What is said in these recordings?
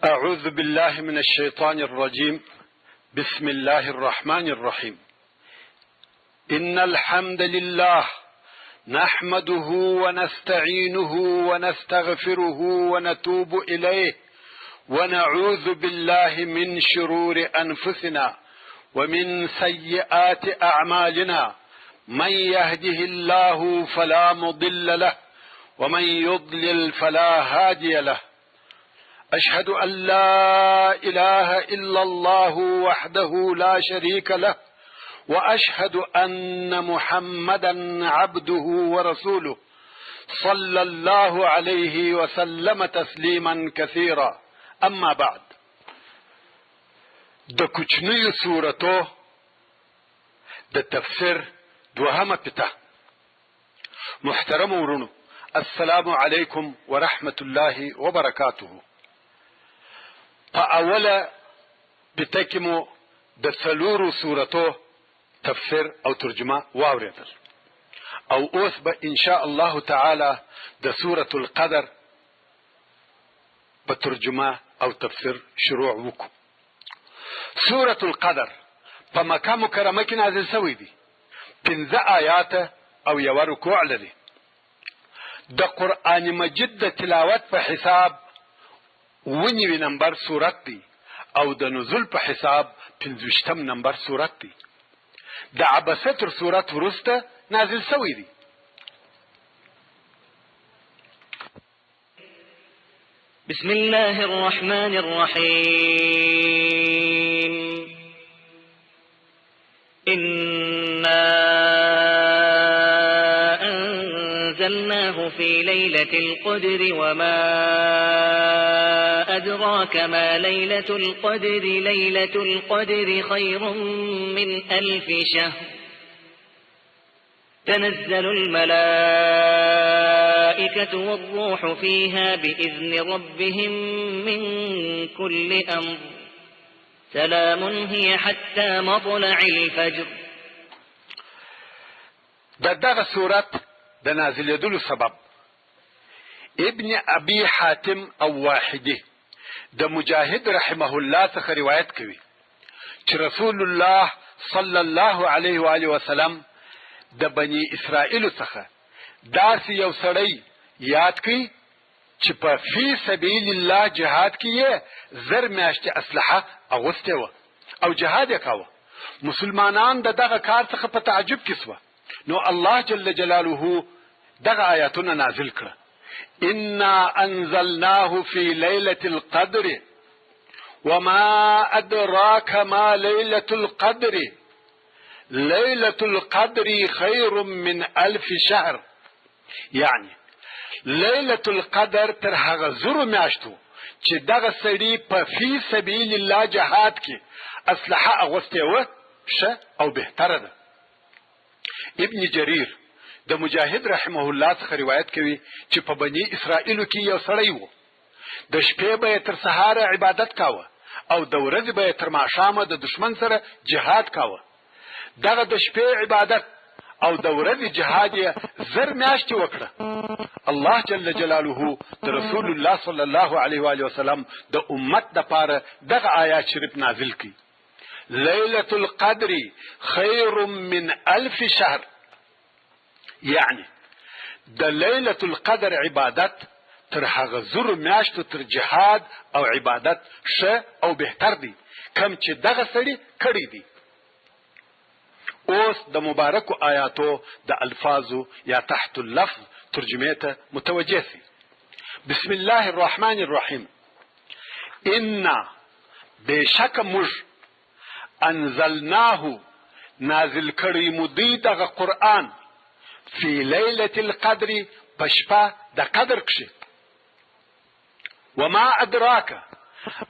أعوذ بالله من الشيطان الرجيم. بسم الله الرحمن الرحيم. إن الحمد لله نحمده ونستعينه ونستغفره ونتوب إليه ونعوذ بالله من شرور أنفسنا ومن سيئات أعمالنا، من يهده الله فلا مضل له ومن يضلل فلا هادي له. أشهد أن لا إله إلا الله وحده لا شريك له، وأشهد أن محمدا عبده ورسوله صلى الله عليه وسلم تسليما كثيرا. أما بعد، د کوچنیو سورتو د تفسیر دوهمه پته. محترم ورونو، السلام علیکم ورحمة الله وبرکاته. په اوله پته کې مو د څلورو سورتو تفسیر او ترجمه واوریدل، او اوس به ان شاء الله تعالی د سورة القدر په ترجمه او تفسیر شروع وکړو. سورة القدر په مکه مکرمه کې نازل شوی دی، 15 آیات او یو رکوع لري. د قرآن مجید د تلاوت په حساب 9 نمبر سورت دی، او د نزول په حساب 15 نمبر سورت دی. د عبسه تر سورت ورسته نازل شوی دی. بسم الله الرحمن الرحيم. إنا أنزلناه في ليلة القدر وما أدراك ما ليلة القدر. ليلة القدر خير من 1000 شهر. تنزل الملائكة والروح فيها بإذن ربهم من كل أمر. سلام هي حتى مطلع الفجر. دغه سورت د نازلېدلو سبب ابن ابي حاتم او واحده د مجاهد رحمه الله څخه روایت کوي چې رسول الله صلی الله علیه و آله وسلم د بنی اسرائیل څخه داسې یو سړی یاد کړي چې په فی سبیل الله جهاد کې 1000 میاشتې اسلحه اغوسته و او جهاد یې کاوه. مسلمانان دغه کار څخه په تعجب کې سوه. نو الله جل جلاله دغه آیاتونه نازل کړه. إنا أنزلناه في ليلة القدر وما أدراك ما ليلة القدر. ليلة القدر خير من 1000 شهر. يعني ليلة القدر تر هغه 1000 میاشتو چې دغه سړي په فی سبیل الله جهاد کې اسلحه اغوسته و ښه او بهتره ده. ابن جریر د مجاهد رحمه الله څخه روایت کوي چې په بنی اسرائیل کې یو سړی و. د شپې به تر سهار عبادت کاوه او د ورځې به تر ماښامه د دشمن سره جهاد کاوه. دغه د شپې عبادت او د ورځې جهاد یې 1000 میاشتې وکړه. الله جل جلاله د رسول الله صلی الله علیه و آله وسلم د امت دپاره دغه آیات شریف نازل کړي. ليلة القدر خير من 1000 شهر. يعني د ليلة القدر عبادت تر هغه 1000 میاشتو تر جهاد او عبادت ښه او بهتر دی کم چې دغه سړي کړی دی. اوس د مبارکو آیاتو د الفاظو یا تحت اللفظ ترجمه ته متوجه سي. بسم الله الرحمن الرحیم. إنا بشک موږ انزلناه نازل کړی مو دی دغه قرآن فی لیلة القدر پشپا د قدر کښې. وما ادراک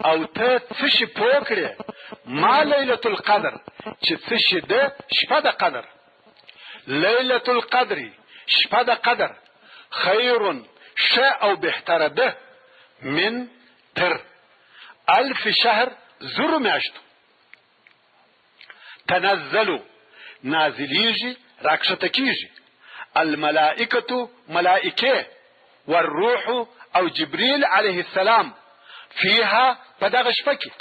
او ته څه شي پوه کړې ما لیلة القدر چې څه شي ده شپه د قدر. لیلة القدر شپه د قدر خیر ښه او بهتره ده من تر 1000 شهر 1000 میاشتو. تنزلو نازلیږي راکښته کیږي الملائکة ملائکه والروح او جبریل علیه السلام فيها په دغه شپه کې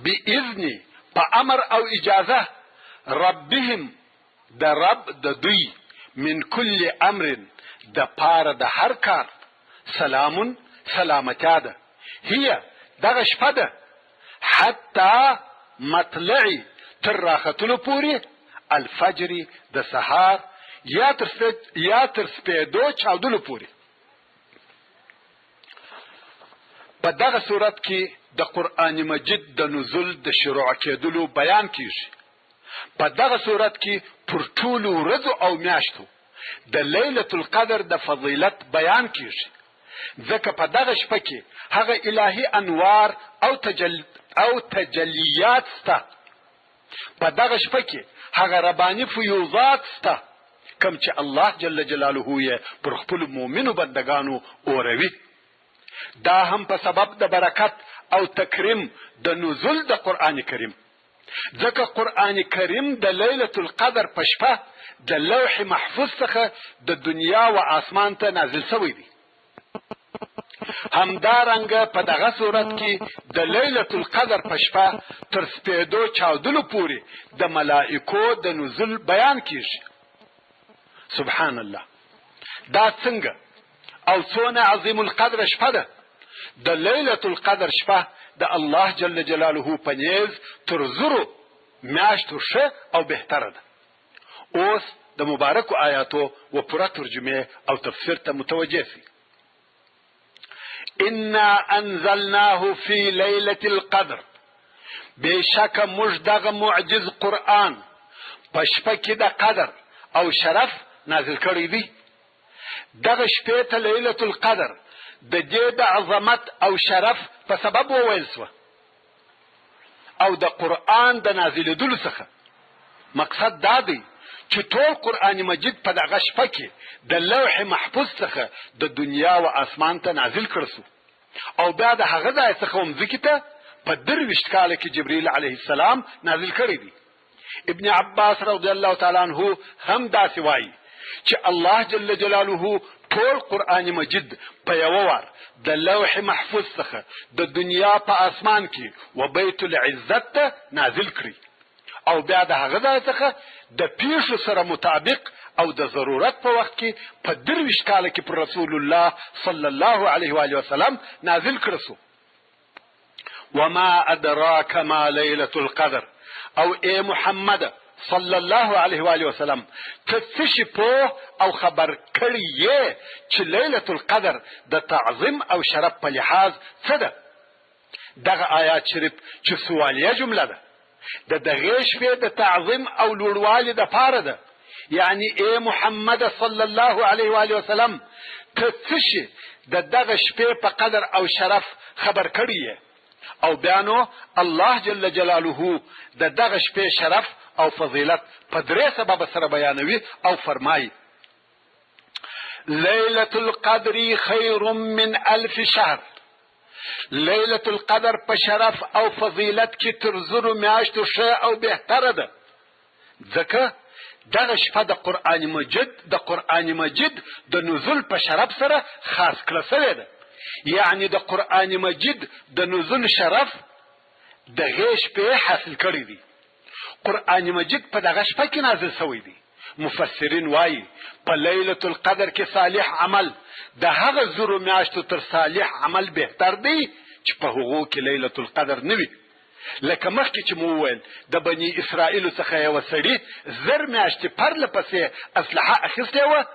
باذن په امر او اجازه ربهم د رب د دوی من کل امر د پاره د هر کار سلام سلامتیا ده هي دغه شپه ده حتی مطلع تر راختلو پورې الفجر د سهار یا تر سپیدو چاودلو پورې. په دغه صورت کې د قرآن مجید د نزول د شروع کېدلو بیان کیږي. په دغه صورت کې پر ټولو ورځو او میاشتو د لیلة القدر د فضیلت بیان کیږي، ځکه په دغه شپه کې هغه الهي انوار او تجلیات سته. په دغه شپه کې هغه رباني فیوضات سته کوم چې الله جل جلاله یې پر خپل مؤمنو بندگانو اوروي. دا هم په سبب د برکت او تکریم د نزول د قرآن کریم، ځکه قرآن کریم د لیلة القدر په شپه د لوح محفوظ څخه د دنیا و آسمان ته نازل شوی دی. همدارنګه په دغه صورت کې د لیلة القدر په شپه تر سپیدو چاودلو پورې د ملائکو د نزول بیان کیږي. سبحان الله، دا څنګه او څونه عظیم القدر شپه ده. د لیلة القدر شپه د الله جل جلاله په نیز تر زرو میاشتو ښه او بهتره ده. اوس د مبارکو آیاتو و پوره ترجمه او تفسیر ته متوجه سي. انا انزلناه في ليلة القدر، بشک موږ دغه معجز قرآن په شپه کې د قدر او شرف نازل کړی دی. دغه شپه ته لیلة القدر د دې د عظمت او شرف په سبب وویل سوه او د قرآن د نازلېدلو څخه مقصد دا دی چې ټول قرآن مجید په دغه شپه کې د لوح محفوظ څخه د دنیا و آسمان ته نازل کړ سو او بیا د هغه ځای څخه مځکې ته په 23 کال کې جبرئیل علیه السلام نازل کړی دی. ابن عباس رضی الله تعالی عنه هم داسې وایي چې الله جل جلاله ټول قرآن مجید په یو وار د لوح محفوظ څخه د دنیا په آسمان کې و بیت العزت ته نازل کړی او بیا د هغه ځای څخه د پیښو سره مطابق او د ضرورت په وخت کې په 23 کال کې پر رسول الله صلی الله علیه و آله وسلم نازل کړ سو. وما ادراک ما لیلة القدر، او اے محمد صلی الله علیه و آله وسلم ته څه شي پوه او خبر کړی یې چې لیلة القدر د تعظیم او شرف په لحاظ څه ده. دغه آیات شریف چې سوالیه جمله ده د دغه شپې د تعظیم او لوړوالي د پاره ده. یعنی اے محمد صلی الله علیه و آله وسلم ته څه شي د دغه شپې په قدر او شرف خبر کړی یې او بیانو الله جل جلاله د دغه شپې شرف او فضیلت په 3 سبب سره بیانوي او فرمایي: لیلة القدر خیر من 1000 شهر. لیلة القدر په شرف او فضیلت کې تر زرو میاشتو ښه او بهتره ده، ځکه دغه شپه د قرآن مجید د نزول په شرف سره خاص کړل شوې ده. یعنی د قرآن مجید د نزول شرف دغه شپه حاصل کړی دی. قرآن مجید په دغه شپه کې نازل شوی دی. مفسرین وایي په لیلة القدر کې صالح عمل د هغه زرو میاشتو تر صالح عمل بهتر دی چې په هغو کې لیلة القدر نه وي. لکه مخکې چې مو وویل د بني اسرائیلو څخه یو سړي 10 میاشتې پرله پسې اسلحه اخیستې وه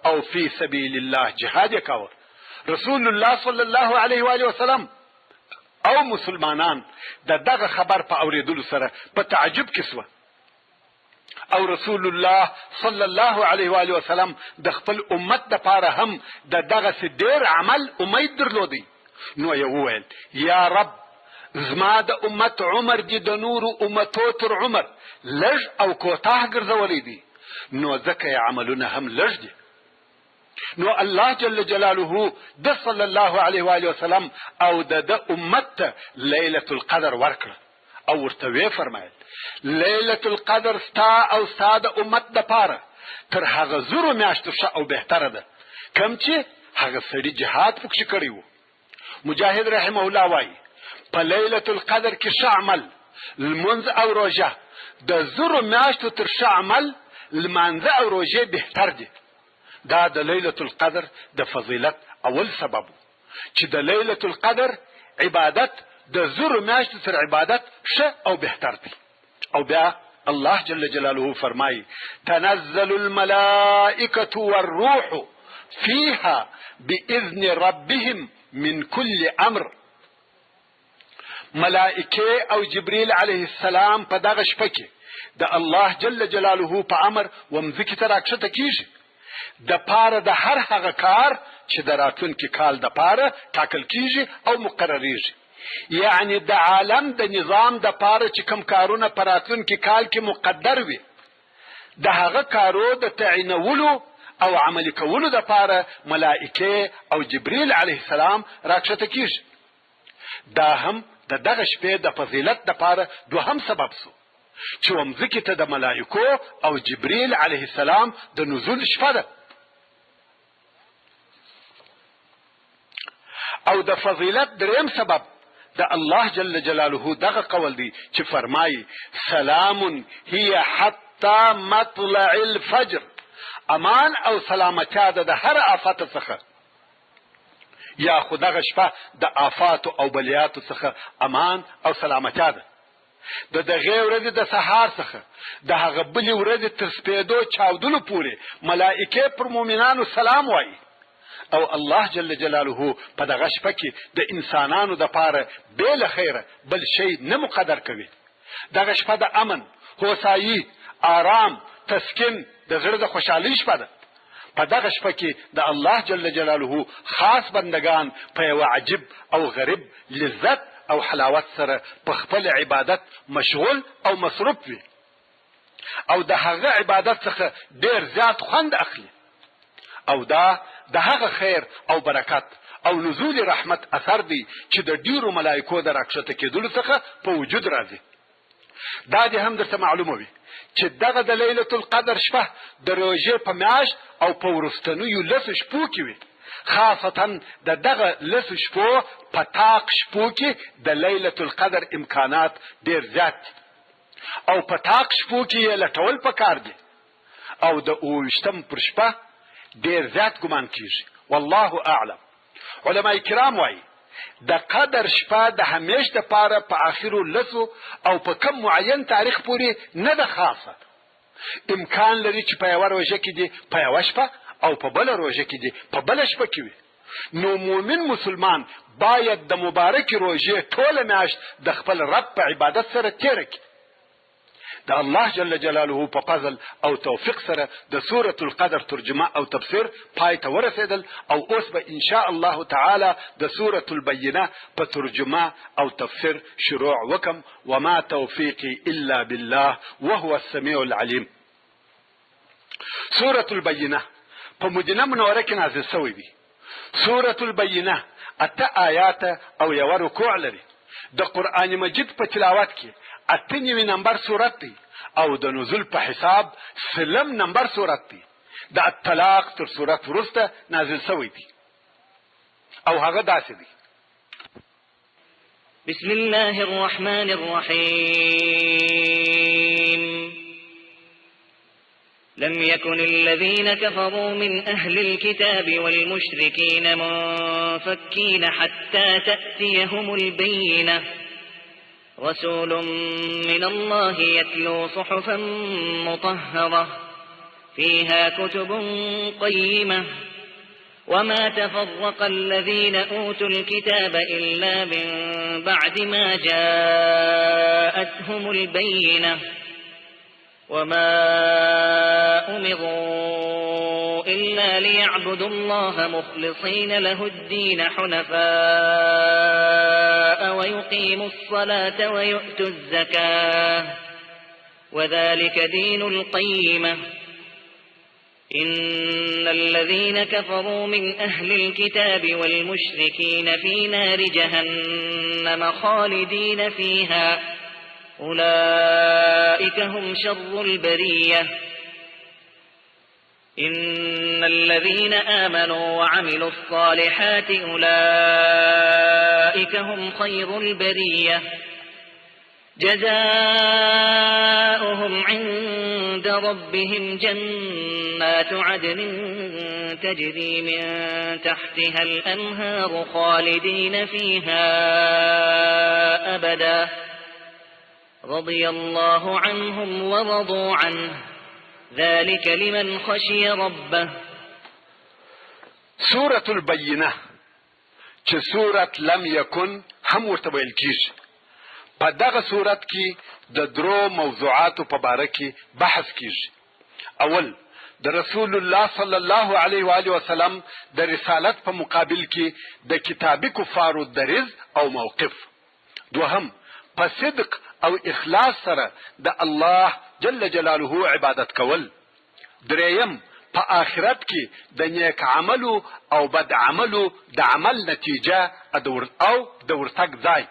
او فی سبیل الله جهاد یې کاوه. رسول الله صلی الله علیه و آله وسلم او مسلمانان دغه خبر په اوریدلو سره په تعجب کې سوه او رسول الله صلی الله علیه و آله وسلم د خپل امت د پاره هم دغه ډیر عمل امید درلودي. نو یې وویل: یا رب، زما د امت عمر دي د نور امتو تر عمر لږ او کوتاه ګرځولې دي، نو ځکه یې عملونه هم لږ دي. نو الله جل جلاله د صلی الله علیه و آله وسلم او د امت ته لیلة القدر ورکړه او ورته وی فرمایل: لیلة القدر ستا او ستا د امت د پاره تر هغه زرو میاشتو ښه او بهتره ده کوم چې هغه سړي جهاد پکښې کړی وو. مجاهد رحمه الله وایي په لیلة القدر کې ښه عمل لمونځ او روژه د زرو میاشتو تر ښه عمل لمانځه او روژې بهتر دي. دا د لیلة القدر د فضیلت اول سبب چې د لیلة القدر عبادت د زرو میاشتو تر عبادت ښه او بهتر دی. او بیا الله جل جلاله فرمایي تنزل الملائکة والروح فيها بإذن ربهم من كل امر. ملائکه او جبريل عليه السلام په دغه شپه کې د الله جل جلاله په امر ومځکې ته راکښته کیږي د پاره د هر هغه کار چې د راتلونکي کال د پاره ټاکل کیږي او مقرریږي. یعنی د عالم د نظام د پاره چې کوم کارونه په راتلونکي کال کې مقدر وي د هغه کارو د تعینولو او عملي کولو د پاره ملائکه او جبريل عليه السلام راکښته کیږي. دا هم د دغه شپې د فضیلت د پاره دوهم سبب سو چې ومځکې ته د ملائکو او جبريل عليه السلام د نزول شپه ده. او د فضیلت دریم سبب د الله جل جلاله دغه قول دی چې فرمایي سلام هي حتى مطلع الفجر. امان او سلامتیا ده د هر آفت څخه یا خو دغه شپه د آفات او بلیاتو څخه امان او سلامتیا ده. د دغه ورځې د سهار څخه د هغه بلې ورځې تر سپېدو چاودلو پورې ملائکه پر مؤمنانو سلام وایي. او الله جل جلاله په دغه شپه کې د انسانانو د پاره بل خیره بل شی نه مقدر کوي. دغه شپه د امن، هوسایي، آرام، تسکین د زړه د خوشحالۍ شپه ده. په دغه شپه کې د الله جل جلاله خاص بندگان په یو عجیب او غریب لذت او حلاوت سره په خپل عبادت مشغول او مصروف وي او د هغه عبادت څخه ډیر زیات خوند اخلي. او دا د هغه خیر او برکت او نزول رحمت اثر دی چې د ډیرو ملائکو د راکښته کېدلو څخه په وجود راځي. دا دې هم درته معلومه وي چې دغه د لیلة القدر شپه د روژې په میاشت او په وروستنیو لسو شپو کې وي. خاصتا د دغه لسو شپو په طاق شپو کې د لیلة القدر امکانات ډیر زیات دي او په طاق شپو کې یې لټول پکار دي. او د 28 پر شپه ډیر زیات ګمان کیږي. والله اعلم. علماء کرام وایي د قدر شپه د همیش د پاره په اخرو لسو او په کم معین تاریخ پورې نه ده خاصه. امکان لري چې په یو روژه کې دي په یو شپه او په بل روژه کې دي په بل شپه کې وي. نو مؤمن مسلمان باید د مبارک روژې ټوله میاشت د خپل رب په عبادت سره تیر کړي. د الله جل جلاله په فضل او توفیق سره د سورة القدر ترجمه او تفسیر پای ته ورسېدل او اوس به ان شاء الله تعالی د سورة البینه په ترجمه او تفسیر شروع وکم. وما توفیقی الا بالله وهو السمیع العلیم. سورة البینه په مدینه منوره کې نازل شوې ده. سورة البینه 8 آیات او یو رکوع لري. د قران مجید په تلاوت کې 8 نمبر سورت دی او د نزول په حساب 3 نمبر سورت دی. د الطلاق تر سورت ورسته نازل شوی دی او هغه داسې دی. بسم الله الرحمن الرحيم. لم يكن الذين كفروا من أهل الكتاب والمشركين منفكين حتى تأتيهم البينة. رسول من الله يتلو صحفا مطهرة فيها كتب قيمة. وما تفرق الذين أوتوا الكتاب إلا من بعد ما جاءتهم البينة. وما أمروا إلا ليعبدوا الله مخلصين له الدين حنفاء ويقيموا الصلاة ويؤتوا الزكاة وذلك دين القيمة. إن الذين كفروا من أهل الكتاب والمشركين في نار جهنم خالدين فيها أولئك هم شر البرية. إن الذين آمنوا وعملوا الصالحات أولئك هم خير البرية جزاؤهم عند ربهم جنات عدن تجري من تحتها الأنهار خالدين فيها أبدا رضي الله عنهم ورضوا عنه ذلك لمن خشي ربه. سورة البینه چې سورة لم یکن هم ورته ویل کیږي. په دغه سورت کې د درو موضوعاتو په باره کې بحث کیږي. اول د رسول الله صلی الله علیه و آله وسلم د رسالت په مقابل کې د کتابي کفارو دریځ او موقف. دوهم په صدق او اخلاص سره د الله جل جلاله عبادت کول. دریم په آخرت کې د نیک عملو او بد عملو د عمل نتیجه او د ورتګ ځای.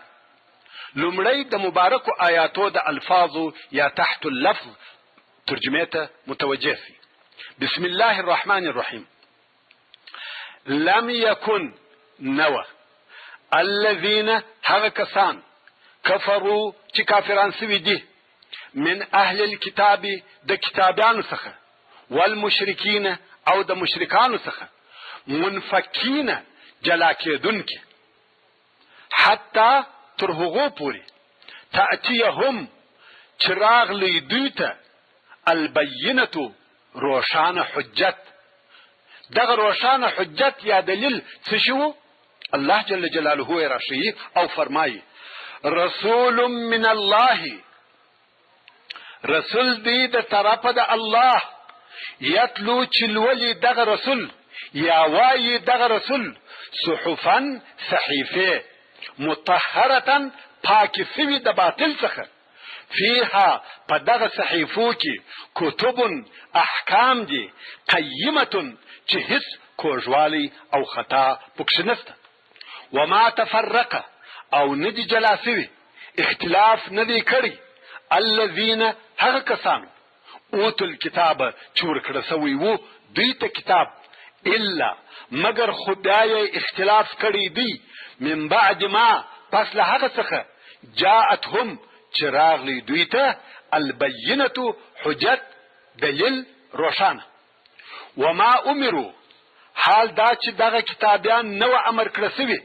لومړی د مبارکو آیاتو د الفاظو یا تحت اللفظ ترجمه ته متوجه سي. بسم الله الرحمن الرحیم. لم یکن نوه الذین هغه کسان کفروا چې کافران سوي دي من اهل الكتاب د کتابانو څخه والمشرکین او د مشرکانو څخه منفکین جلا کېدونکي حتی تر هغو پورې تأتیهم چې راغلی دوی ته البینة روشانه حجت. دغه روشانه حجت یا دلیل څه شو؟ الله جل جلاله راشي او فرمایي رسول من الله، رسول دی د طرفه د الله، یتلو چلولی دغه رسول یا وایي دغه رسول صحفا صحیفه مطهرة پاکی سوی د باطل څخه فیها په دغه صحیفو کې کتب احکام دي قیمة چې هیڅ کوږوالی او خطا پکښ نسته. وما تفرق او ندی جلا سوی اختلاف ندی کړی الذین هغه کسانو اوتو الکتاب چې ورکړه سوی وو دوی ته کتاب الا مگر خدای اختلاف کړی دی من بعد ما پس له هغه څخه جاءتهم چې راغلی دوی ته البینة حجت دلیل روشانه. وما امروا حال دا چې دغه کتابیان نو امر کړی سوی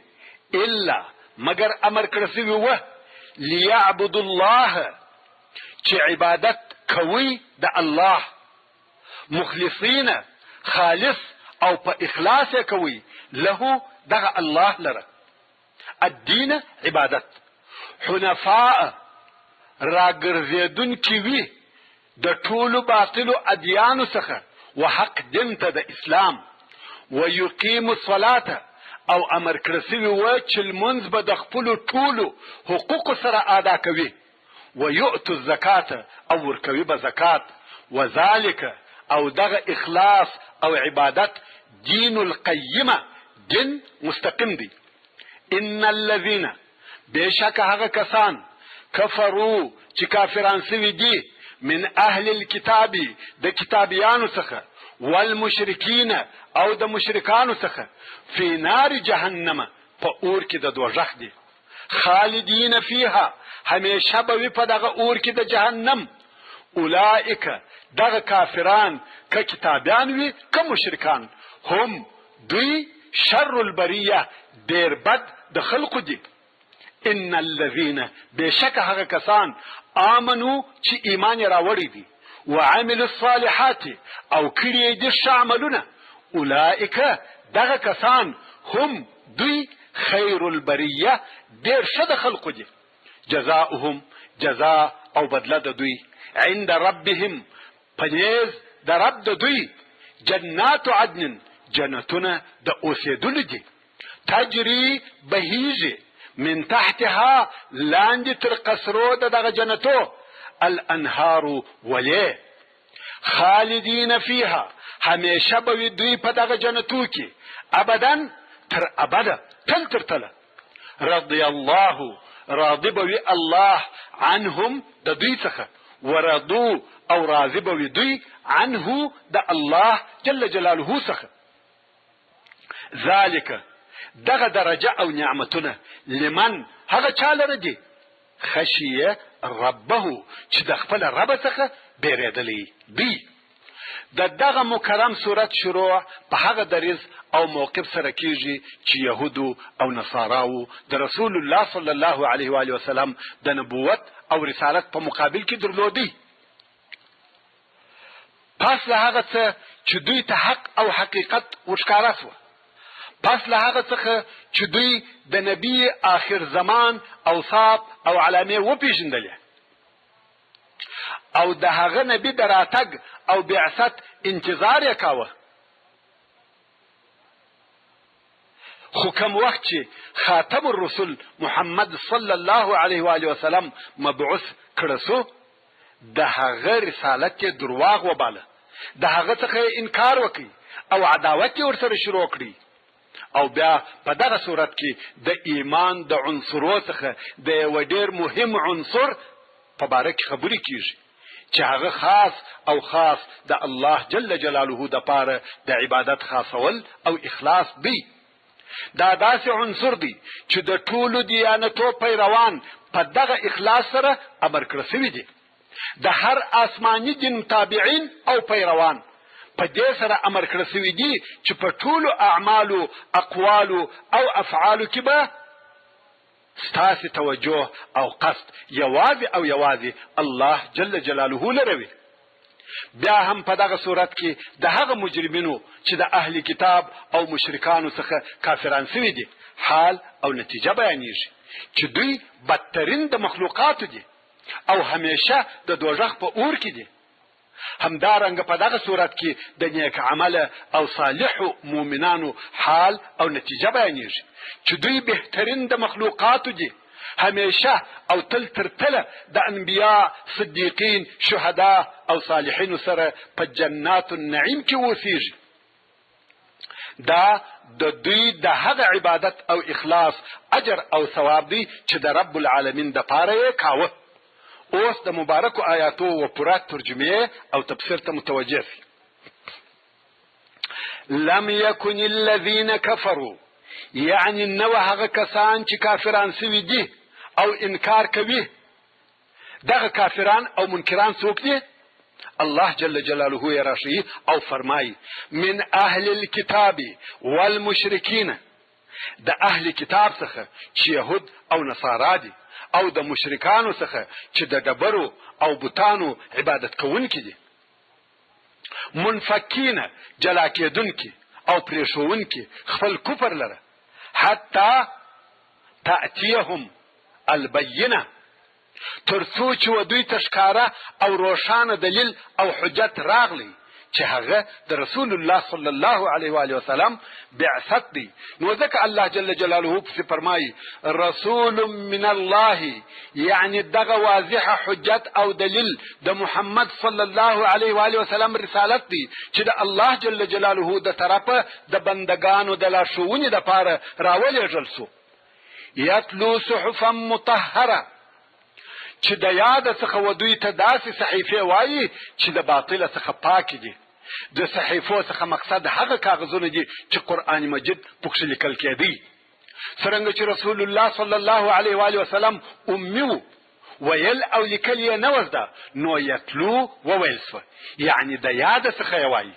الا مگر امر کړی سوی و لیعبدوا الله چې عبادت کوي د الله مخلصین خالص او په اخلاص کوي له دغه الله لره الدین عبادت حنفاء راګرځیدون کی وی د ټولو باطلو ادیانو څخه وحق دین ته د اسلام ويقيم الصلاه او امر کرسوی و چې لمونځ به د خپل ټولو حقوق سره ادا کوي ويؤتو الزکات او ورکوي به زکات وذالک او دغه اخلاص او عبادت دین القیمه دین مستقیم دی. ان الذين بشک هغه کسان کفروا چې کافران سوي دي من اهل الكتاب د کتابیانو څخه والمشرکین او د مشرکانو څخه فی نار جهنم په اور کې د دوزخ دي خالدین فیها همیشه به په دغه اور کې د جهنم. اولئک دغه کافران که کتابیان وي که مشرکان هم دوی شر البریه ډیر بد د خلقو دي. ان الذين بشک هغه کسان آمنو چې ایمان راوړي دي وعملوا الصالحات او کړي دي ښه عملونه اولئک دغه کسان هم دوی خیر البریه ډیر ښه د خلقو دي. جزاؤهم جزاء او بدله د دوی عند ربهم پنیز د رب د دوی جنات عدن جنتونه د اوسېدلو دي تجری بهیږي من تحتها لاندې تر قصرو دغه جنتو الانهار ولی خالدین فیها همیشه به دوی په دغه جنتو کې ابدا تر ابدا تل تر تل. رضی الله راضی به الله عنهم د دوی څخه ورضو او راضی به دوی عنه د الله جل جلاله څخه. ذالک دغه درجه او نعمتونه لمن هغه چا لره دي خشیه ربه چې د خپل رب څخه بیریدلی دی. د دغه مکرم صورت شروع په هغه دریځ او موقف سره کیږي چې يهودو او نصاراو د رسول الله صلی الله علیه و آله وسلم د نبوت او رسالت په مقابل کې درلودي. پس له هغه څه چې دوی ته حق او حقیقت وښکاره شو، پس له هغه څخه چې دوی د نبی آخر زمان اوصاف او علامې وپېژندلې او د هغه نبی د راتګ او بعثت انتظار یې کاوه، خو کوم وخت چې خاتم الرسل محمد صلی الله علیه و آله وسلم مبعوث کړه سو، د هغه رسالت یې درواغ وباله، د هغه څخه انکار وکړي او عداوت یې ورسره شروع کړي. او بیا په دغه صورت کې د ایمان د عنصرو څخه د یو ډېر مهم عنصر په باره کې خبرې کیږي چې هغه خاص او خاص د الله جل جلاله د پاره د عبادت خاصول او اخلاص دی. دا داسې عنصر دی چې د ټولو دیانتو پیروان په دغه اخلاص سره امر کړی شوي دي. د هر آسماني دین تابعین او پیروان په دې سره امر کړی شوي دي چې په ټولو اعمالو اقوالو او افعالو کې به ستاسې توجه او قصد یوازې او یوازې الله جل جلاله لروي. بیا هم په دغه صورت کې د هغه مجرمینو چې د اهل کتاب او مشرکانو څخه کافران شوي دي حال او نتیجه بیانېږي چې دوی بدترین د مخلوقاتو دي او همیشه د دوزخ په اور کې دي. همدارنګه په دغه صورت کې د نیک عمله او صالحو مؤمنانو حال او نتیجه بیانېږي چې دوی بهترین د مخلوقاتو دي، همیشه او تل تر تله د انبیاء، صدیقین، شهدا او صالحین سره په جنات النعیم کې اوسېږي. دا د دوی د هغه عبادت او اخلاص اجر او ثواب دی چې د رب العالمین د پاره یې کاوه. اوس د مبارکو آیاتو و پوره ترجمه او تفسیر ته متوجه شي. لم يكن الذين كفروا، یعنی نو هغه کسان چې کافران سوي دي او انکار کوي. دغه کافران او منکران څوک دي؟ الله جل جلاله یې راشي او فرمایي من اهل الكتاب والمشرکین، د اهل کتاب څخه چې يهود او نصارا دي او د مشرکانو څخه چې د ډبرو او بوتانو عبادت کوونکي دي. منفکین جلا کېدونکي او پریښوونکي خپل کفر لره حتی تأتیهم البینه، تر څو چې و دوی ته ښکاره او روښانه دلیل او حجت راغلی چې هغه د رسول الله صلی الله علیه و آله وسلم بعثت دی. نو ځکه الله جل جلاله پسې فرمایي رسول من الله، یعنی دغه واضحه حجت او دلیل د محمد صلی الله علیه و آله وسلم رسالت دی چې د الله جل جلاله د طرفه د بندگانو د لارښوونې دپاره راولېږل سو. یتلو صحفا مطهره، چې د یاد څخه و دوی ته داسې صحیفې وایي چې د باطله څخه پاکې دي. د صحیفو څخه مقصد هغه کاغذونه دي چې قرآن مجید پکښې لیکل کېدی. څرنګه چې رسول الله صلی الله علیه و آله وسلم امي و، ویل او لیکل یې نه وزده، نو یتلو وویل سوه، یعنی د یاد څخه یې وایي.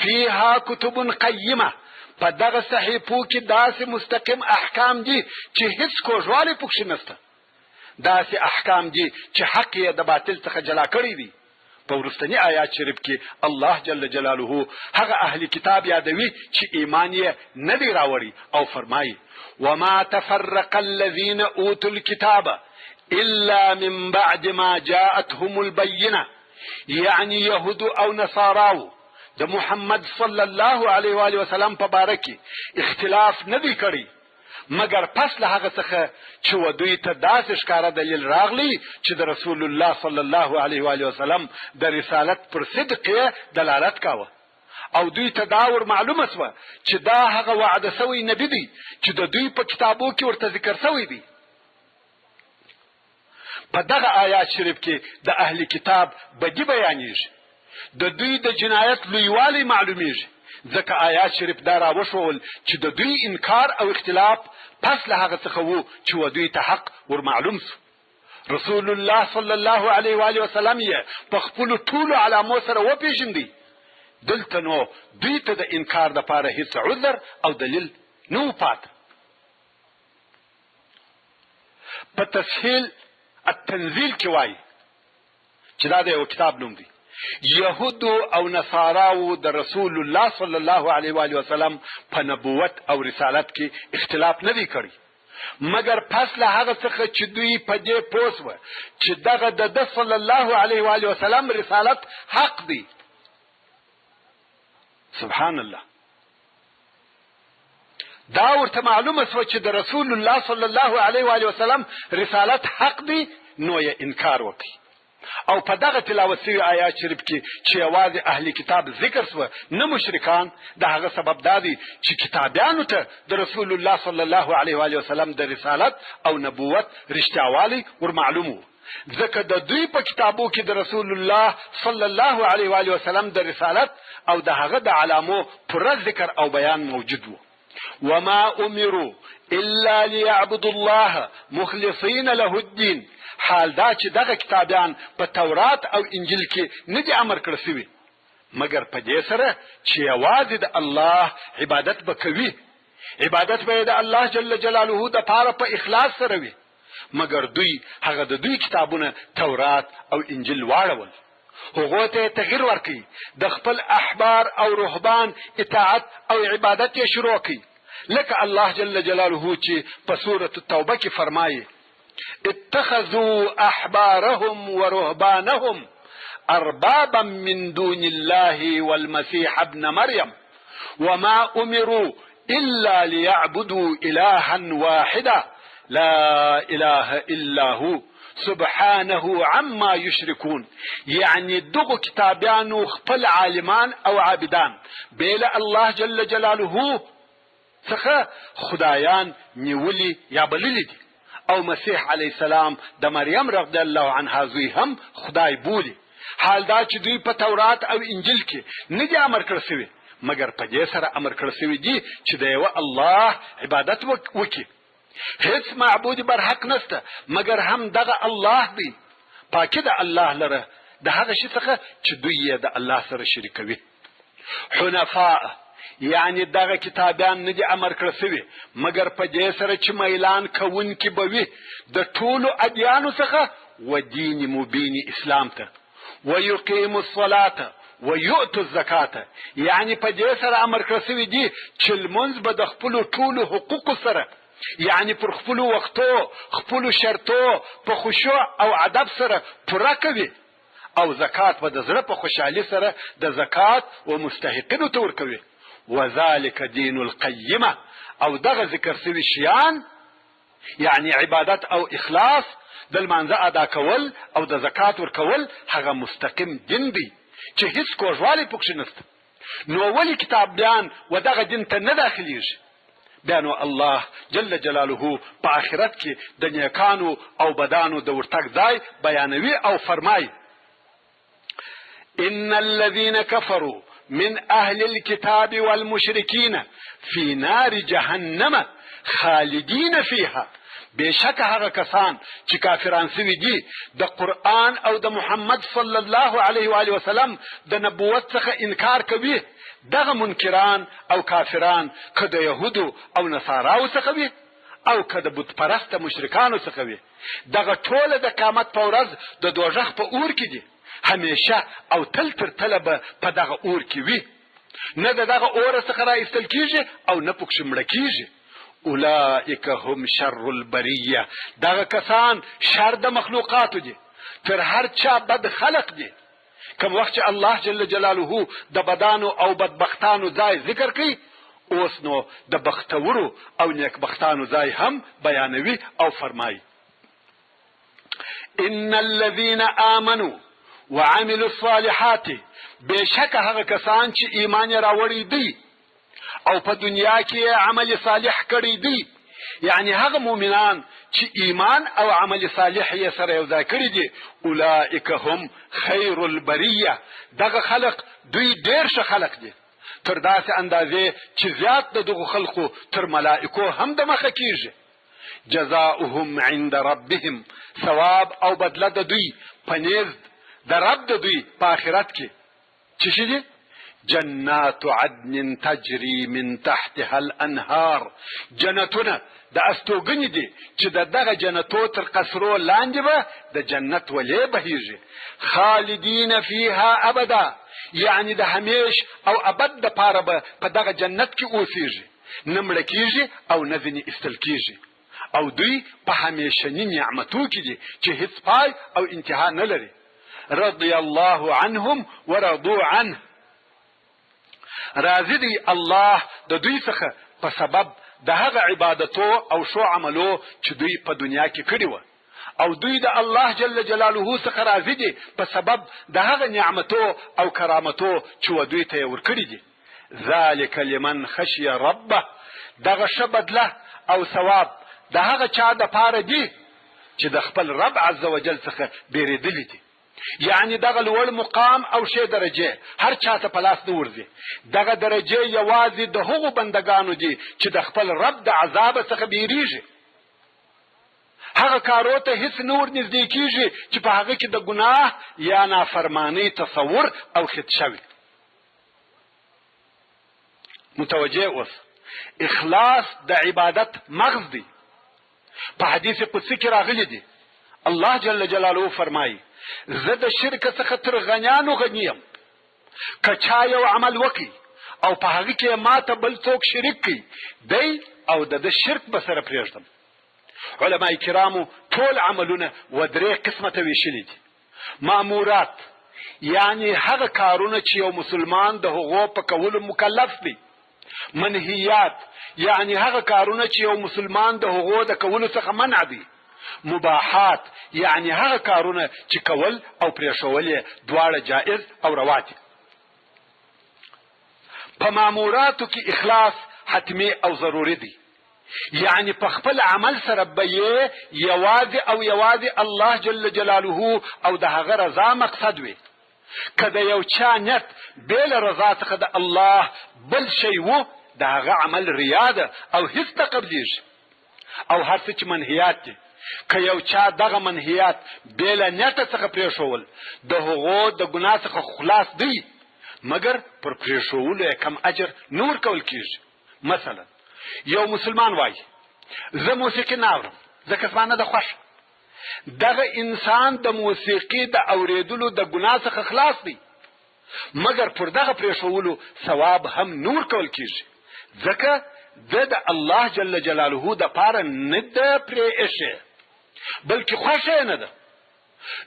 فیها کتب قیمه، په دغه صحیفو کې داسې مستقیم احکام دي چې هیڅ کوږوالی پکښې نشته. داسې احکام دي چې حق یې د باطل څخه جلا کړی دی. په وروستني آیات شریف کې الله جل جلاله هغه اهل کتاب یادوي چې ایمان یې نه دی راوړی او فرمایي وما تفرق الذين اوتوا الكتاب الا من بعد ما جاءتهم البینه، یعنی یهود او نصاراو د محمد صلی الله علیه و آله وسلم په باره کې اختلاف نه دی کړی مگر پس له هغه څخه چې و دوی ته داسې ښکاره دلیل راغلی چې د رسول الله صلی الله علیه و آله وسلم د رسالت پر صدق یې دلالت کاوه، او دوی ته دا ور معلومه سوه چې دا هغه وعده سوی نبی دی چې د دوی په کتابو کې ورته ذکر سوی دی. په دغه آیات شریف کې د اهل کتاب بدی بیانېږي د دوی د جنایت لویوالی معلومیږي، ځکه آیات شریف دا راوښول چې د دوی انکار او اختلاف پس له هغه څخه و چې و دوی ته حق ور معلوم سو. رسول الله صلی الله علیه و آله وسلم یې په خپلو ټولو علامو سره وپېژندی. دلته نو دوی ته د انکار دپاره هیڅ عذر او دلیل نه و پاته. په تسهیل التنزیل کې وایي چې دا د یو کتاب نوم دی. یهودو او نصاراو د رسول الله صلی الله علیه و آله وسلم په نبوت او رسالت کې اختلاف نه دی کړی، مګر پس له هغه څخه چې دوی په دې پوه سوه چې دغه د ده صلی الله علیه و آله وسلم رسالت حق دی. سبحان الله. دا ورته معلومه سوه چې د رسول الله صلی الله علیه و آله وسلم رسالت حق دی، نو یې انکار وکړي. او په دغه تلاوت شوي آیات شریف کې چې یوازې اهل کتاب ذکر سوه نه مشرکان، د هغه سبب دا دی چې کتابیانو ته د رسول الله صلی الله علیه و آله وسلم د رسالت او نبوت رښتیاوالی ور معلوم و، ځکه د دوی په کتابو کې د رسول الله صلی الله علیه و آله وسلم د رسالت او د هغه د علامو پوره ذکر او بیان موجود و. وما امروا الا ليعبدوا الله مخلصین له الدین. حال دا چې دغه کتابیان په تورات او انجیل کې نه دي امر کړی شوي، مګر په دې سره چې یوازې د الله عبادت به کوي. عبادت به د الله جل جلاله د پاره په اخلاص سره وي، مګر دوی هغه د دوی کتابونه تورات او انجیل واړول، هغو ته تغییر ورکړي، د خپل احبار او رهبان اطاعت او عبادت یې شروع کړي، لکه الله جل جلاله چې په سورة التوبه کې فرمایي: اتخذوا احبارهم ورهبانهم اربابا من دون الله والمسيح ابن مريم وما امروا الا ليعبدوا الها واحدا لا اله الا هو سبحانه عما يشركون. يعني دغو کتابیانو خپل عالمان او عابدان بیل الله جل جلاله څخه خدایان نیولی یا بللی دي، او مسیح علیه السلام د مریم رضی الله عنها زوی هم خدای بولی. حال دا چې دوی په تورات او انجیل کې نه دي امر کړی شوي، مګر په دې سره امر کړی شوي دي چې د یوه الله عبادت وکړي. هیڅ معبود بر حق نسته مګر هم دغه الله دی. پاکي د الله لره د هغه شي څخه چې دوی یې د الله سره شریکوي. حنفاء یعنی دغه کتابیان نه دي امر کړی شوي، مګر په دې سره چې میلان کوونکي به وي د ټولو ادیانو څخه و دین مبین اسلام ته، ویقیم الصلاة ویؤتوا الزکاة. یعنی په دې سره امر کړی شوي دي چې لمونځ به د خپلو ټولو حقوقو سره، یعنی پر خپلو وختو خپلو شرطو په خشوع او ادب سره پوره کوي، او زکات به د زړه په خوشحالي سره د زکات و مستحقینو ته ورکوي. وذلك دین القیمه. او دغه ذکر شوي شیان یعنی عبادت او اخلاص د لمانځه ادا کول او د زکات ورکول هغه مستقیم دین دی چې هیڅ کوږوالی پکښې نشته. نو ولې کتابیان و دغه دین ته نه داخلیږي؟ بیا نو الله جل جلاله په آخرت کې د نیکانو او بدانو د ورتګ ځای بیانوي او فرمایي: ان الذين كفروا من اهل الكتاب والمشركين في نار جهنم خالدين فيها. بشک هغه کسان چې کافران سوي دي د قرآن او د محمد صلی الله علیه و آله وسلم د نبوت څخه انکار کوي، دغه منکران او کافران که د یهودو او نصاراو څخه وي او که د بت پرسته مشرکانو څخه وي، دغه ټوله د قیامت په ورځ د دوزخ په اور کې دي، همیشه او تل تر تله به په دغه اور کې وي، نه د دغه اوره څخه راایستل کیږي او نه پکښې مړه کیږي. اولئک هم شر البریه. دغه کسان شر د مخلوقاتو دي، تر هر چا بد خلق دي. کوم وخت چې الله جل جلاله د بدانو او بدبختانو ځای ذکر کوي، اوس نو د بختورو او نیکبختانو ځای هم بیانوي او فرمایي: ان الذين آمنوا وعملوا الصالحات. بشک هغه کسان چې ایمان راوړي دي او په دنیا کې عمل صالح کړی دی، یعنی هغه مؤمنان چې ایمان او عمل صالح یې سره یو ځای کړي دي اولئک هم خیر البریه دغه خلق دوی ډیر ښه خلق دي تر داسې اندازې چې زیات د دغو خلقو تر ملائکو هم د مخه کیږي جزاؤهم عند ربهم ثواب او بدله د دوی پنیز د رب د دوی په آخرت کې چې شي دي جنات عدن تجري من تحتها الانهار جنتونه د استوګنې دي چې دغه جنتو تر قصرو لاندې به د جنت ولې بهیږي خالدین فیها ابدا یعنی د همیش او ابد د پاره به په دغه جنت کې اوسېږي نه مړه کېږي او نه ځینې ایستل کېږي او دوی په همیشني نعمتو کې دي چې هیڅ پای او انتها نه لري رضی الله عنهم ورضوا عنه راضی دی الله د دوی څخه په سبب د هغه عبادتو او شو عملو چې دوی په دنیا کې کړی و او دوی د الله جل جلاله څخه راضی دي په سبب د هغه نعمتو او کرامتو چې و دوی ته ورکړي دي ذالک لمن خشی ربه دغه ښه بدله او ثواب د هغه چا د پاره دي چې د خپل رب عز وجل څخه بیریدلی دي یعنی دغه لوړ مقام او شی درجه هر چاته په لاس نه ورځي دغه درجه یوازې د هغو بندگانو دي چې د خپل رب د عذاب څخه بیریږي هغه کارو ته هیڅ نور نږدې کیږي چې په هغه کې د ګناه یا نافرمانی تصور او خدشوي متوجه اوس اخلاص د عبادت مغز دی په حدیث قدسی کې راغلی دی الله جل جلاله فرمایي زه د شرک څخه تر غنیانو غنیم که چا یو عمل وکي او په هغه کې ماته بل څوک شریک کړي دی او د شرک به سره پرېږدم علماء کرامو ټول عملونه و درې قسمه ته ویشلي دي مامورات یعنی هغه کارونه چې یو مسلمان د هغو په کولو مکلف دی منهیات یعنی هغه کارونه چې یو مسلمان د هغو د کولو څخه منع دی مباحات یعنی هغه کارونه چې کول او پرېښول یې دواړه جائز او روا دي په ماموراتو کې اخلاص حتمی او ضروري دی یعنی په خپل عمل سره به یې یوازې او یوازې الله جل جلاله او د هغه رضا مقصد وي که د یو چا نیت بې له رضا څخه د الله بل شی و د هغه عمل ریا ده او هیڅ نه قبلیږي او هر څه چې منهیات دي که یو چا دغه منهیات بې له نیته څخه پرېښول د هغو د ګناه څخه خلاص دی مګر پر پرېښولو یې کم اجر نه ورکول کېږي مثلا یو مسلمان وایي زه موسیقي نه اورم ځکه زما نه ده خوښه دغه انسان د موسیقي د اورېدلو د ګناه څخه خلاص دی مګر پر دغه پرېښولو ثواب هم نه ورکول کېږي ځکه د الله جل جلاله د پاره نه ده پرې ایښې بلکې خوښه نه ده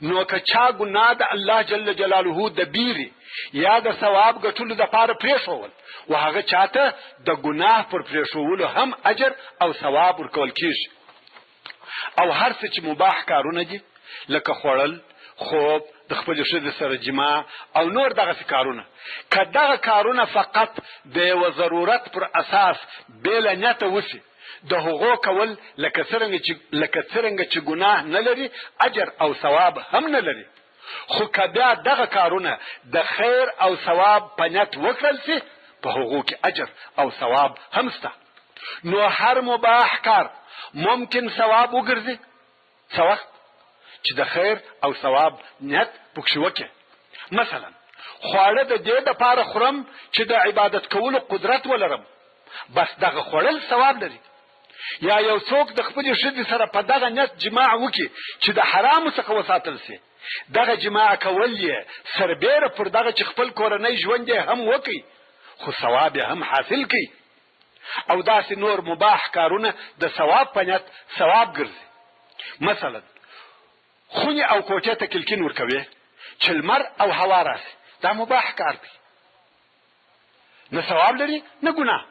نو که چا ګناه د الله جل جلاله د بیري یا د ثواب ګټلو د پاره پرېښول و هغه چاته د ګناه پر پرېښولو هم اجر او ثواب ورکول کېږي او هر څه چې مباح کارونه دي لکه خوړل خوب د خپل ښځې سره جماع او نور دغسې کارونه که دغه کارونه فقط د یوه ضرورت پر اساس بې له نیته وسي د هغو کول لکه څرنګه چې ګناه نه لري اجر او ثواب هم نه لري خو که بیا دغه کارونه د خیر او ثواب په نیت وکړل سي په هغو کې اجر او ثواب هم شته نو هر مباح کار ممکن ثواب وګرځي څه وخت چې د خیر او ثواب نیت پکښې وکړي مثلا خواړه د دې دپاره خورم چې د عبادت کولو قدرت ولرم بس دغه خوړل ثواب لري یا یو څوک د خپلې ښځې سره په دغه نیت جماع وکړي چې د حرامو څخه وساتل سي دغه جماع کول یې سربیره پر دغه چې خپل کورنی ژوند یې هم وکړي خو ثواب یې هم حاصل کړي او داسې نور مباح کارونه د ثواب په نیت ثواب ګرځي مثلا خونې او کوټې ته کلکین ورکوي چې لمر او هوا راسي دا مباح کار دی نه ثواب لري نه ګناه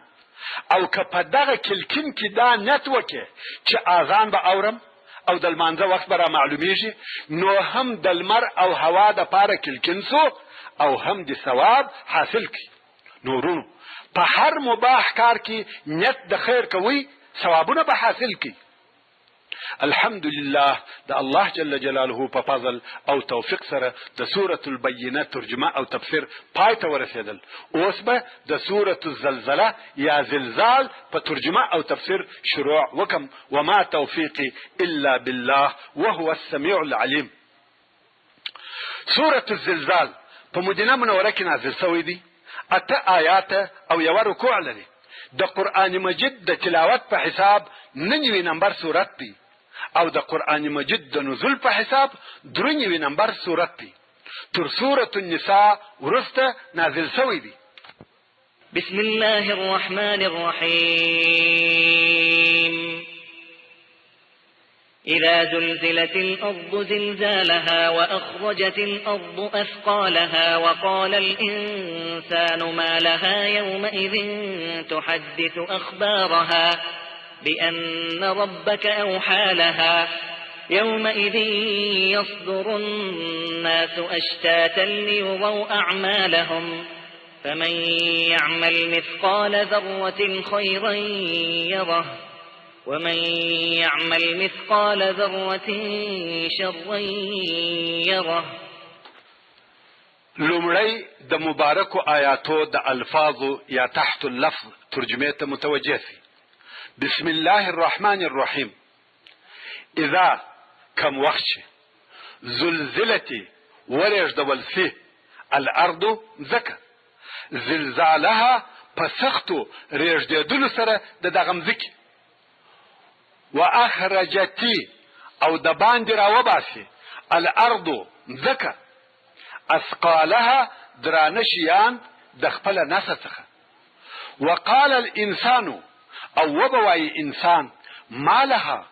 او که په دغه کلکین کې دا نیت وکړي چې اذان به اورم او د لمانځه وخت به را معلومیږي نو هم د لمر او هوا دپاره کلکین سو او هم د ثواب حاصل کړي نو ورونو په هر مباح کار کې نیت د خیر کوي ثوابونه به حاصل کړي الحمدلله د الله جل جلاله په فضل او توفیق سره د سوره البینه ترجمه او تفسیر پای ته ورسېدل. اوس به د سوره الزلزله یا زلزال په ترجمه او تفسیر شروع وکم. وما توفیقی الا بالله وهو السمیع العلیم. سوره الزلزال په مدینه منوره کې نازل شوی دی. 8 آیات او یو رکوع لري. د قران مجید د تلاوت په حساب 99 نمبر سورت دی او د قران مجید د نزول په حساب 93 نمبر سورت دی. تر سوره النساء ورسته نازل شوی دی. بسم الله الرحمن الرحيم إذا زلزلت الأرض زلزالها وأخرجت الأرض أثقالها وقال الإنسان ما لها يومئذ تحدث أخبارها بأن ربك أوحى لها يومئذ يصدر الناس أشتاتا ليروا أعمالهم فمن يعمل مثقال ذرة خيرا يره ومن يعمل مثقال ذرة شرا يره. لومړی د مبارکو آیاتو د الفاظو یا تحت اللفظ ترجمه ته متوجه سي. بسم الله الرحمن الرحیم. اذا کم وخت زلزلتی ورېږدول سي الارض ځکه زلزالها په سختو رېږدېدلو سره د دغه مځکې واخرجتی او د باندې راوباسي الارض ځکه اثقالها درانه شیان د خپل نسه څخه. وقال الانسان او وبوای انسان ما لها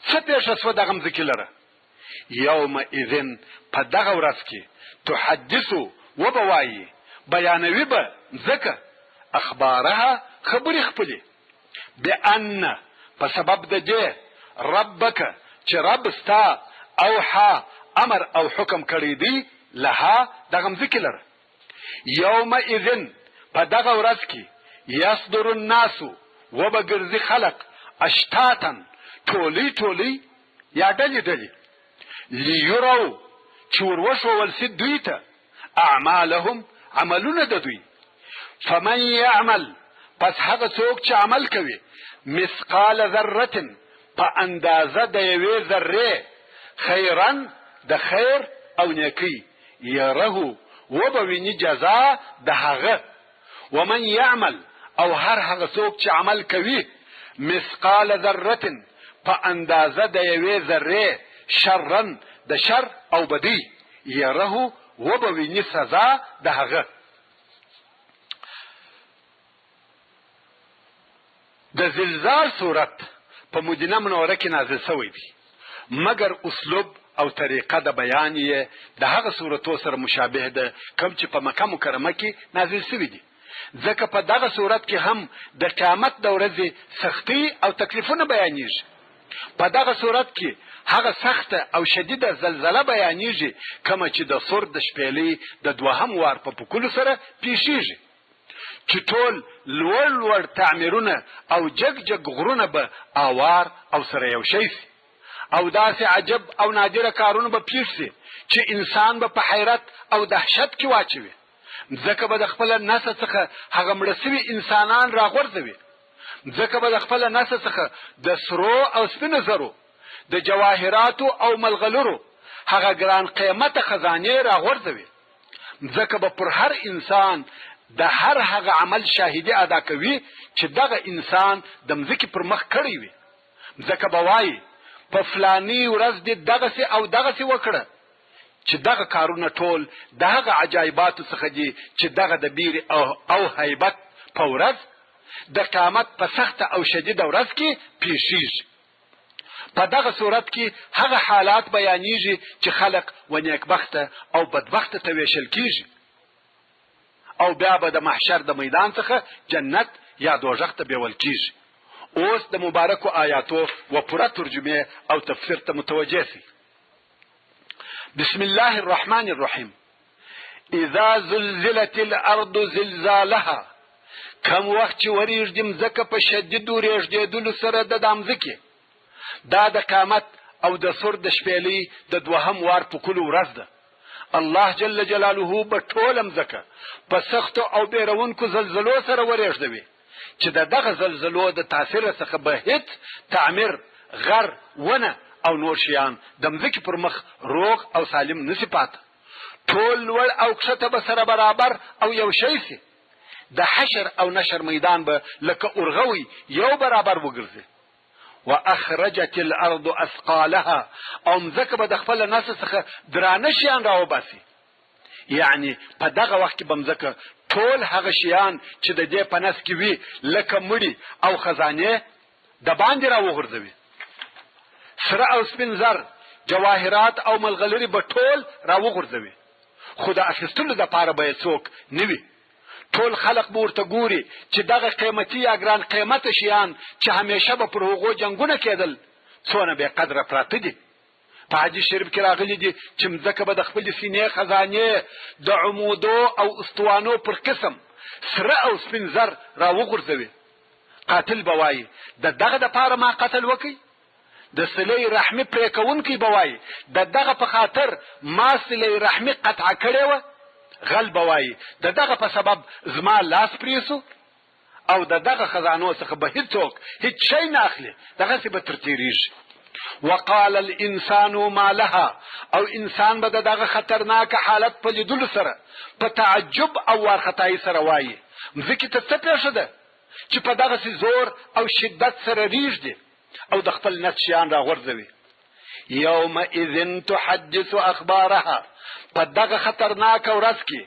څه پېښه سوه دغه مځکې لره. یومئذ په دغه ورځ کې تحدثو وبوایي بیانوي به ځکه اخبارها خبرې خپلې بأن په سبب د دې ربک چې رب ستا اوحا امر او حکم کړی دی لها دغه مځکې لره. یومئذ په دغه ورځ کې یصدر الناس وبګرځي خلق اشتاتن ټولی ټولی یا ډلې ډلې لیرو چې وروښول سي دوی ته اعمالهم عملونه د دوی. فمن يعمل پس هغه څوک چې عمل کوي مثقال ذره په اندازه د یوې ذرې خیرا د خیر او نیکی یره وبویني جزا د هغه. ومن يعمل او هر هغه څوک چې عمل کوي مثقال ذره په اندازه د یوې ذرې شرا د شر او بدی یره وبویني سزا د هغه. د زلزال صورت په مدینه منوره کې نازل شوی دی مګر اسلوب او طریقه د بیان یې د هغه صورتو سره مشابه ده کوم چې په مکه مکرمه کې نازل شوی دی. ځکه په دغه صورت کې هم د قیامت د ورځې سختی او تکلیفونه بیانېږي. په دغه صورت کې هغه سخته او شدیده زلزله بیانېږي کومه چې د سور د شپېلې د دوهم وار په پکولو سره پیښیږي چې ټول لوړ لوړ تعمیرونه او جګ جګ غرونه به اوار او سره یو شي سي او داسې عجب او نادره کارونه به پیښ سي چې انسان به په حیرت او دهشت کې واچوي. ځکه به د خپل نسه څخه هغه مړه سوي انسانان راغورځوي. ځکه به د خپل نسه څخه د سرو او سپینو زرو د جواهراتو او ملغلرو هغه ګران قیمته خزانې راغورځوي. ځکه به پر هر انسان د هر هغه عمل شاهدی ادا کوي چې دغه انسان د مځکې پر مخ کړی وي. ځکه به وایي په فلانی ورځ دې دغسې او دغسې وکړه چې دغه کارونه ټول د هغه عجایباتو څخه دي چې دغه د بیرې او هیبت په ورځ د قیامت په سخته او شدیده ورځ کې پیښیږي. په دغه صورت کې هغه حالات بیانېږي چې خلق و نیکبخته او بدبخته ته ویشل کیږي او بیا به د محشر د میدان څخه جنت یا دوزخ ته بیول کیږي. اوس د مبارکو آیاتو و پوره ترجمه او تفسیر ته متوجه سي. بسم الله الرحمن الرحیم. اذا زلزلت الارض زلزالها کم وخت چې وریږدي مځکه په شدیدو ریږدېدلو سره د مځکې دا د قیامت او د سور د شپېلې د دوهم وار په کلو ورځ ده. الله جل جلاله به ټوله مځکه په سختو او بیرونکو زلزلو سره ورېږدوي چې د دغه زلزلو د تاثیر څخه به هیڅ تعمیر، غر، ونه او نور شیان د مځکې پر مخ روغ او سالم نسی پاته. ټول لوړ او کښته به سره برابر او یو شی سي. د حشر او نشر میدان به لکه ارغوي یو برابر وګرځي. واخرجت الارض اثقالها، او مځکه به د خپل نس څخه درانه شیان راوباسي. یعنی په دغه وخت کې به مځکه ټول هغه شیان چې د دې په نس کې وي لکه مړي او خزانه د باندې راوغورځوي. سره او سپین زر، جواهرات او ملغلرې به ټول راوغورځوي، خو د اخیستلو دپاره به یې څوک نه وي. ټول خلق به ورته ګوري چې دغه قیمتي یا ګران قیمته شیان چې همیشه به پر هغو جنګونه کېدل څونه بې قدره پراته دي. په حدیث شریف کې راغلي دي چې مځکه به د خپلې سینې خزانې د عمودو او استوانو پر قسم سره او سپین زر راوغورځوي. قاتل به وایي د دغه دپاره ما قتل وکړي، د صلې رحمي پرې کوونکی به وایي د دغه په خاطر ما صلې رحمي قطعه کړې وه. غل به وایي د دغه په سبب زما لاس پریسو، او د دغه خزانو څخه به هیڅوک هیڅ شی نه اخلي، دغسې به تر تېرېږي. وقال الانسان ما لها، او انسان به د دغه خطرناک حالت په لیدلو سره په تعجب او وارخطایي سره وایي مځکې ته څه پېښه ده چې په دغسې زور او شدت سره ریږدي او د خپل نس شیان راغورځوي. یومئذ تحدث اخبارها، په دغه خطرناک ورځ کې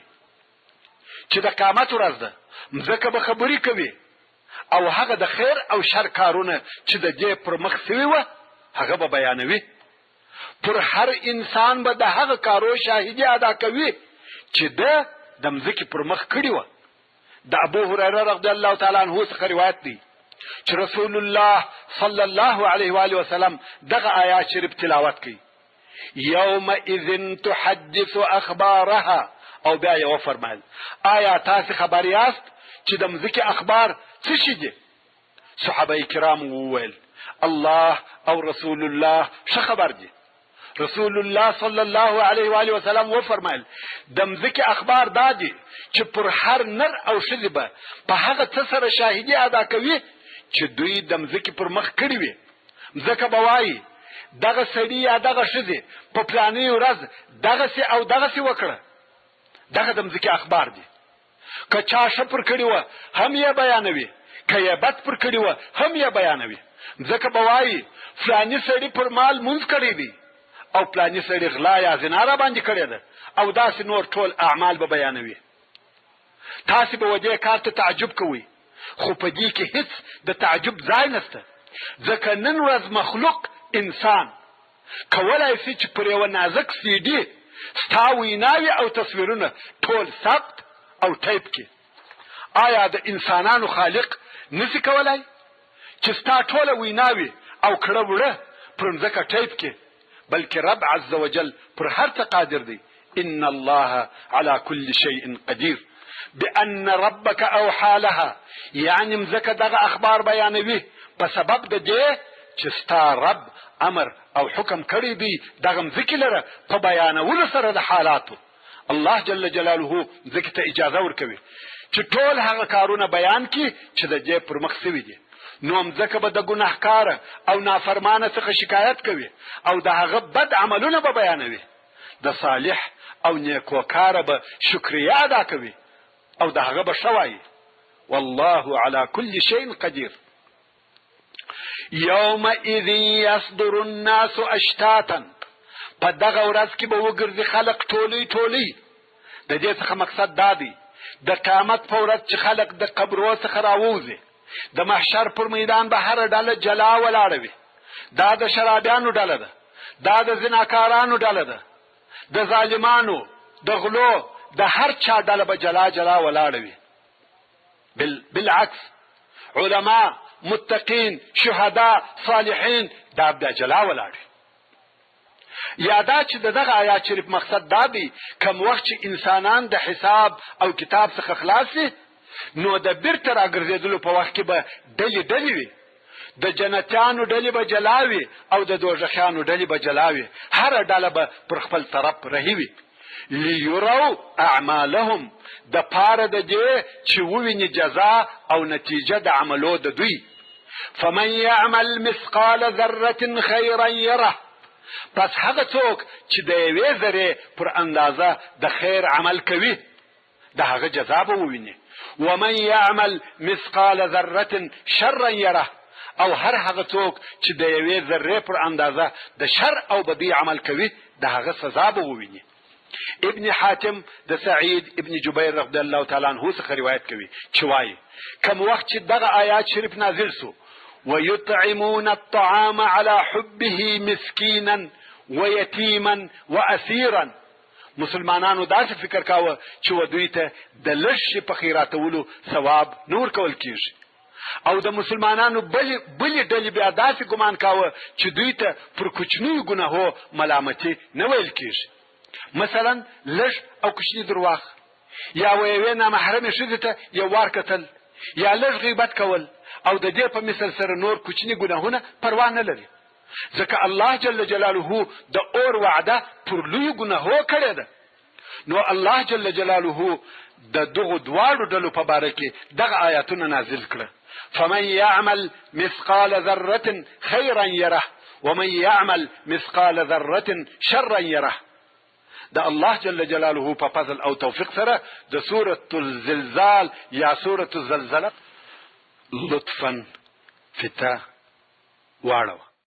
چې د قیامت ورځ ده مځکه به خبرې کوي او هغه د خیر او شر کارونه چې د دې پر مخ سوي وه هغه به بیانوي. پر هر انسان به د هغه کارو شاهدي ادا کوي چې ده د مځکې پر مخ کړي وه. د ابو هریره رضی الله تعالی عنه څخه روایت دی چې رسول الله صلی الله علیه و آله وسلم دغه آیات شریف تلاوت کوي. یومئذ تحدث اخبارها، او بیا یې وفرمایل آیا تاسې خبر یاست چې د مځکې اخبار څه شي دي؟ صحابه کرام وویل الله او رسول الله ښه خبر دي. رسول الله صلی الله علیه و آله وسلم وفرمایل د مځکې اخبار دا دي چې پر هر نر او ښځې به په هغه څه سره شاهدي ادا کوي چې دوی د مځکې پر مخ کړي وي. مځکه به وایي دغه سړي یا دغه ښځې په پلاني ورځ دغسې او دغسې وکړه. دغه د مځکې اخبار دي. که چا ښه پر کړي وه هم یې بیانوي، که یې بد پر کړي وه هم یې بیانوي. مځکه به وایي فلاني سړي پر مال مونځ کړی دی او فلاني سړي غلا یا زنا را باندې کړې ده، او داسې نور ټول اعمال به بیانوي. تاسې به و دې کار ته تعجب کوئ، خو په دې کې هیڅ د تعجب ځای نشته، ځکه نن ورځ مخلوق انسان کولای شي چې پر یوه نازک سیډي ستا ویناوې او تصویرونه ټول ثبت او ټیپ کړي. آیا د انسانانو خالق نشي کولای چې ستا ټوله ویناوې او کړه وړه پر مځکه ټیپ کړي؟ بلکې رب عز وجل پر هر څه قادر دی. ان الله على كل شيء قدير. بأن ربك اوحى لها، یعنی مځکه دغه اخبار بیانوي په سبب د دې چې ستا رب امر او حکم کړی دی دغه مځکې لره په بیانولو سره د حالاتو. الله جل جلاله مځکې ته اجازه ورکوي چې ټول هغه کارونه بیان کړي چې د دې پر مخ سوي دي. نو مځکه به د ګناهکاره او نافرمانه څخه شکایت کوي او د هغه بد عملونه به بیانوي. د صالح او نیکوکاره به شکریه ادا کوي او د هغه به ښه وایي والله على كل شيء قدير. یومئذ یصدر الناس اشتاتا، په دغه ورځ کې به وګرځي خلق ټولی ټولی. د دې څخه مقصد دا دی د قیامت په ورځ چې خلق د قبرو څخه راووځي، د محشر پر میدان به هره ډله جلا ولاړه وي. دا د شرابیانو ډله ده، دا د زناکارانو ډله ده، د ظالمانو، د غلو، د هر چا ډله به جلا جلا ولاړه وي. بالعکس علما، متقین، شهدا، صالحین دا بیا جلا ولاړ. یا دا چې دغه آیات شریف مقصد دا دی کوم وخت چې انسانان د حساب او کتاب څخه خلاص شي نو د بیرته راګرځېدلو په وخت کې به ډلې ډلې وي. د جنتیانو ډلې به جلاوي او د دوزخیانو ډلې به جلاوي، هر ډله به پر خپل طرف رهي وي. لیروا اعمالهم، د پاره د دې چې وویني جزا او نتیجه د عملو د دوی. فمن يعمل مثقال ذره خيرا يره، پس هغه څوک چې د یوې ذرې پر اندازه د خیر عمل کوي د هغه جزا به وویني. ومن يعمل مثقال ذره شرا يره، او هر هغه څوک چې د یوې ذرې پر اندازه د شر او بدی عمل کوي د هغه سزا به وویني. ابن حاتم د سعید ابن جبیر رضی الله تعالی عنہ څخه روایت کوي چې وایي کوم وخت چې دغه آیات شریف نازل سو ويطعمون الطعام على حبه مسكينا ويتيما واسيرا، مسلمانانو داسې فکر کاوه چې ودوی ته د لږ شي په خیراتولو ثواب نور کول کیږي، او د مسلمانانو بلې ډلې بیا داسې ګمان کاوه چې دوی ته پر کوچنیو ګناهو ملامتي نه ویل کیږي. مثلا لږ او کوچنی درواغ، یا یوې نامحرمې ښځې ته یو وار کتل، یا لږ غیبت کول، او د دې په مثل سره نور کوچنی ګناهونه پروا نه لري، ځکه الله جل جلاله د اور وعده پر لوی ګناهو کړې ده. نو الله جل جلاله د دغه دواړو ډلو په باره کې دغه آیاتونه نازل کړه. فمن يعمل مثقال ذره خيرا يره ومن يعمل مثقال ذره شرا يره. د الله جل جلاله په فضل او توفیق سره د سورة الزلزال یا سورة الزلزله لطفا فتا واړه